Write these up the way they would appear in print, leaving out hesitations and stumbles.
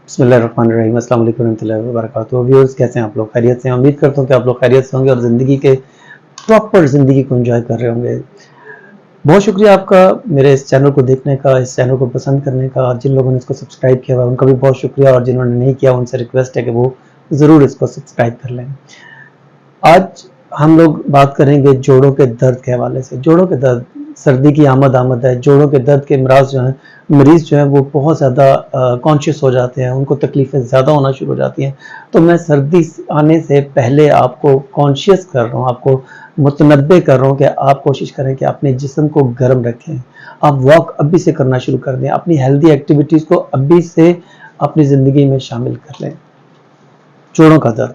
बिस्मिल्लाहिर्रहमानिर्रहीम, अस्सलाम वालेकुम रहमतुल्लाहि व बरकातहू। व्यूअर्स, कैसे हैं आप लोग? खैरियत से हैं? उम्मीद करता हूँ कि आप लोग खैरियत से होंगे और ज़िंदगी के प्रॉपर ज़िंदगी को एंजॉय कर रहे होंगे। बहुत शुक्रिया आपका मेरे इस चैनल को देखने का, इस चैनल को पसंद करने का। जिन लोगों ने इसको सब्सक्राइब किया हुआ है उनका भी बहुत शुक्रिया, और जिन्होंने नहीं किया उनसे रिक्वेस्ट है कि वो ज़रूर इसको सब्सक्राइब कर लें। आज हम लोग बात करेंगे जोड़ों के दर्द के हवाले से। जोड़ों के दर्द, सर्दी की आमद है। जोड़ों के दर्द के मरीज़ जो हैं वो बहुत ज़्यादा कॉन्शियस हो जाते हैं, उनको तकलीफ़ें ज़्यादा होना शुरू हो जाती हैं। तो मैं सर्दी आने से पहले आपको कॉन्शियस कर रहा हूँ, आपको मुतनब्बे कर रहा हूँ कि आप कोशिश करें कि अपने जिस्म को गर्म रखें। आप वॉक अभी से करना शुरू कर दें, अपनी हेल्दी एक्टिविटीज़ को अभी से अपनी ज़िंदगी में शामिल कर लें। जोड़ों का दर्द,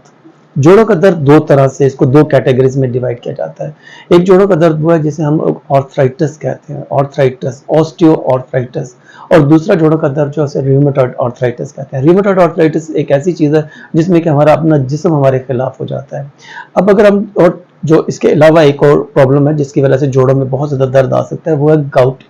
जोड़ों का दर्द दो तरह से, इसको दो कैटेगरीज में डिवाइड किया जाता है। एक जोड़ों का दर्द वो है जिसे हम लोग ऑर्थराइटिस कहते हैं, ऑर्थराइटिस, ऑस्टियो ऑर्थराइटिस। और दूसरा जोड़ों का दर्द जो है रूमेटॉइड ऑर्थराइटिस कहते हैं। रूमेटॉइड ऑर्थराइटिस एक ऐसी चीज़ है जिसमें कि हमारा अपना जिस्म हमारे खिलाफ हो जाता है। अब अगर हम, और जो इसके अलावा एक और प्रॉब्लम है जिसकी वजह से जोड़ों में बहुत ज़्यादा दर्द आ सकता है, वो है गाउट।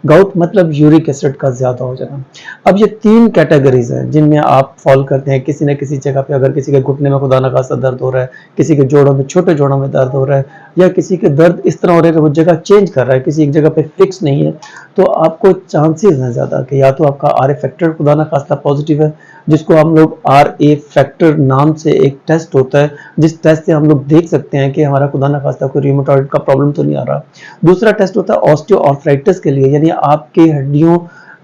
गाउट मतलब यूरिक एसिड का ज़्यादा हो जाना। अब ये तीन कैटेगरीज हैं जिनमें आप फॉल करते हैं किसी न किसी जगह पे। अगर किसी के घुटने में खुदा न खास्ता दर्द हो रहा है, किसी के जोड़ों में, छोटे जोड़ों में दर्द हो रहा है, या किसी के दर्द इस तरह हो रहा है कि वो जगह चेंज कर रहा है, किसी एक जगह पे फिक्स नहीं है, तो आपको चांसेस हैं ज़्यादा कि या तो आपका आर ए फैक्टर खुदा न खास्ता पॉजिटिव है, जिसको हम लोग आर ए फैक्टर नाम से एक टेस्ट होता है, जिस टेस्ट से हम लोग देख सकते हैं कि हमारा खुदा न खास्ता कोई रूमेटॉइड का प्रॉब्लम तो नहीं आ रहा। दूसरा टेस्ट होता है ऑस्टियोआर्थराइटिस के लिए, यानी आपकी हड्डियों,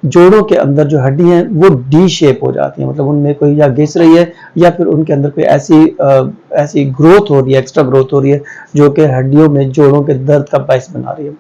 जोड़ों के अंदर जो हड्डी हैं वो डी शेप हो जाती हैं, मतलब उनमें कोई या घिस रही है या फिर उनके अंदर कोई ऐसी ग्रोथ हो रही है, एक्स्ट्रा ग्रोथ हो रही है, जो कि हड्डियों में जोड़ों के दर्द का बायस बना रही है।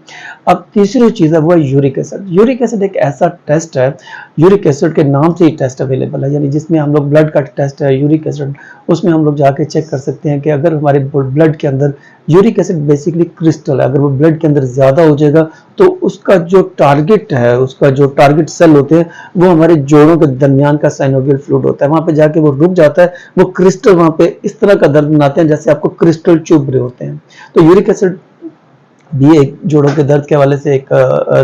अब तीसरी चीज़ है वो है यूरिक एसिड। यूरिक एसिड एक ऐसा टेस्ट है, यूरिक एसिड के नाम से ही टेस्ट अवेलेबल है, यानी जिसमें हम लोग, ब्लड का टेस्ट है यूरिक एसिड, उसमें हम लोग जाके चेक कर सकते हैं कि अगर हमारे ब्लड के अंदर यूरिक एसिड बेसिकली क्रिस्टल है, अगर वो ब्लड के अंदर ज़्यादा हो जाएगा तो उसका जो टारगेट है, उसका जो टारगेट सेल होते हैं वो हमारे जोड़ों के दरमियान का साइनोवियल फ्लूइड होता है, वहाँ पे जाके वो रुक जाता है, वो क्रिस्टल वहाँ पे इस तरह का दर्द बनाते हैं जैसे आपको क्रिस्टल चुभ रहे होते हैं। तो यूरिक एसिड भी एक जोड़ों के दर्द के हवाले से एक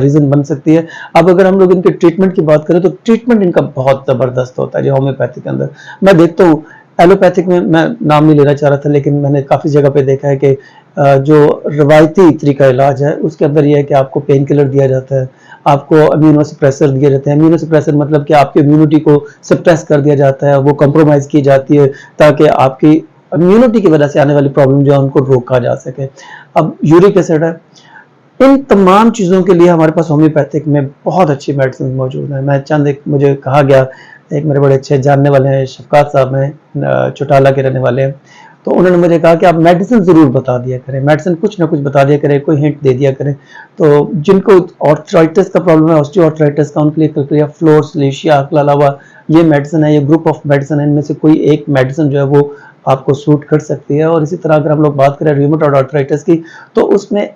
रीजन बन सकती है। अब अगर हम लोग इनके ट्रीटमेंट की बात करें तो ट्रीटमेंट इनका बहुत ज़बरदस्त होता है। जो होम्योपैथी के अंदर मैं देखता हूँ, एलोपैथिक में मैं नाम नहीं लेना चाह रहा था, लेकिन मैंने काफ़ी जगह पे देखा है कि जो रवायती तरीका इलाज है उसके अंदर यह है कि आपको पेन किलर दिया जाता है, आपको इम्यूनोसप्रेसर दिए जाते हैं। इम्यूनोसप्रेसर मतलब कि आपकी इम्यूनिटी को सप्रेस कर दिया जाता है, वो कॉम्प्रोमाइज़ की जाती है ताकि आपकी इम्यूनिटी की वजह से आने वाली प्रॉब्लम जो है उनको रोका जा सके। अब यूरिक एसिड है, इन तमाम चीज़ों के लिए हमारे पास होम्योपैथिक में बहुत अच्छी मेडिसिन मौजूद है। मैं चंद, एक मुझे कहा गया, एक मेरे बड़े अच्छे जानने वाले हैं, शफकात साहब हैं, चौटाला के रहने वाले हैं, तो उन्होंने मुझे कहा कि आप मेडिसिन ज़रूर बता दिया करें, मेडिसिन कुछ ना कुछ बता दिया करें, कोई हिंट दे दिया करें। तो जिनको ऑर्थराइटिस का प्रॉब्लम है, ऑस्टियोआर्थराइटिस का, उनके लिए कल्क्रिया, फ्लोर, सिलेशिया, अक्लालावा, ये मेडिसिन है, ये ग्रुप ऑफ मेडिसिन है, इनमें से कोई एक मेडिसिन जो है वो आपको सूट कर सकती है। और इसी तरह अगर हम लोग बात करें रूमेटॉइड आर्थराइटिस की, तो उसमें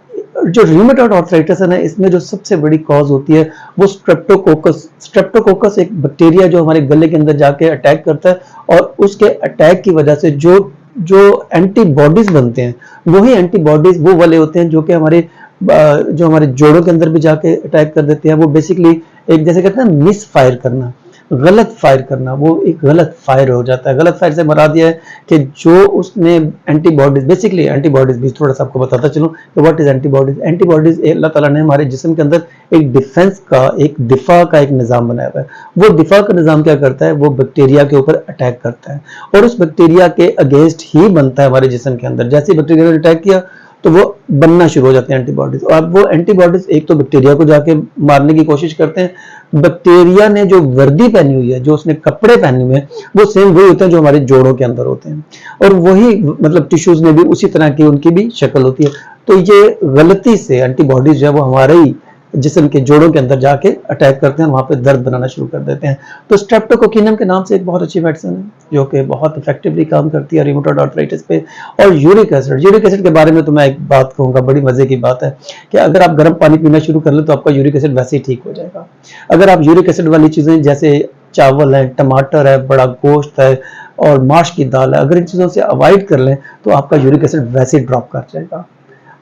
जो रूमेटॉइड आर्थराइटिस है ना, इसमें जो सबसे बड़ी कॉज होती है वो स्ट्रेप्टोकोकस। स्ट्रेप्टोकोकस एक बैक्टीरिया जो हमारे गले के अंदर जाके अटैक करता है, और उसके अटैक की वजह से जो जो एंटीबॉडीज बनते हैं, वही एंटीबॉडीज वो वाले होते हैं जो कि जो हमारे जोड़ों के अंदर भी जाके अटैक कर देते हैं। वो बेसिकली एक, जैसे कहते हैं मिस फायर करना, गलत फायर करना, वो एक गलत फायर हो जाता है। गलत फायर से मरा दिया है कि जो उसने एंटीबॉडीज, बेसिकली एंटीबॉडीज भी थोड़ा सा आपको बताता चलूं कि व्हाट इज एंटीबॉडीज। एंटीबॉडीज अल्लाह ताला ने हमारे जिस्म के अंदर एक डिफेंस का, एक दिफा का एक निज़ाम बनाया हुआ है। वो दिफा का निज़ाम क्या करता है, वो बैक्टीरिया के ऊपर अटैक करता है, और उस बैक्टीरिया के अगेंस्ट ही बनता है हमारे जिस्म के अंदर। जैसे ही बैक्टीरिया ने अटैक किया तो वो बनना शुरू हो जाते हैं एंटीबॉडीज, और अब वो एंटीबॉडीज एक तो बैक्टीरिया को जाके मारने की कोशिश करते हैं। बैक्टीरिया ने जो वर्दी पहनी हुई है, जो उसने कपड़े पहने हुए हैं, वो सेम वही होते हैं जो हमारे जोड़ों के अंदर होते हैं, और वही मतलब टिश्यूज में भी उसी तरह की उनकी भी शक्ल होती है। तो ये गलती से एंटीबॉडीज जो है वो हमारे ही जिस्म के जोड़ों के अंदर जाके अटैक करते हैं, वहां पे दर्द बनाना शुरू कर देते हैं। तो स्ट्रेप्टोकोकिनम के नाम से एक बहुत अच्छी मेडिसिन है जो कि बहुत इफेक्टिवली काम करती है रूमेटॉइड आर्थराइटिस पे। और यूरिक एसिड, यूरिक एसिड के बारे में तो मैं एक बात कहूँगा, बड़ी मजे की बात है कि अगर आप गर्म पानी पीना शुरू कर लें तो आपका यूरिक एसिड वैसे ही ठीक हो जाएगा। अगर आप यूरिक एसिड वाली चीज़ें जैसे चावल है, टमाटर है, बड़ा गोश्त है और माश की दाल है, अगर इन चीज़ों से अवॉइड कर लें तो आपका यूरिक एसिड वैसे ही ड्रॉप कर जाएगा।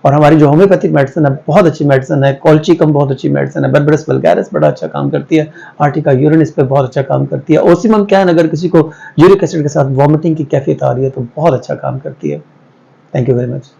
और हमारी जो होम्योपैथिक मेडिसिन है बहुत अच्छी मेडिसिन है, कॉल्चिकम बहुत अच्छी मेडिसिन है, बर्बरस वल्गैरिस बड़ा अच्छा काम करती है, आर्टिका यूरिनिस पे बहुत अच्छा काम करती है, ओसिमम कैन अगर किसी को यूरिक एसिड के साथ वॉमिटिंग की कैफियत आ रही है तो बहुत अच्छा काम करती है। Thank you very much.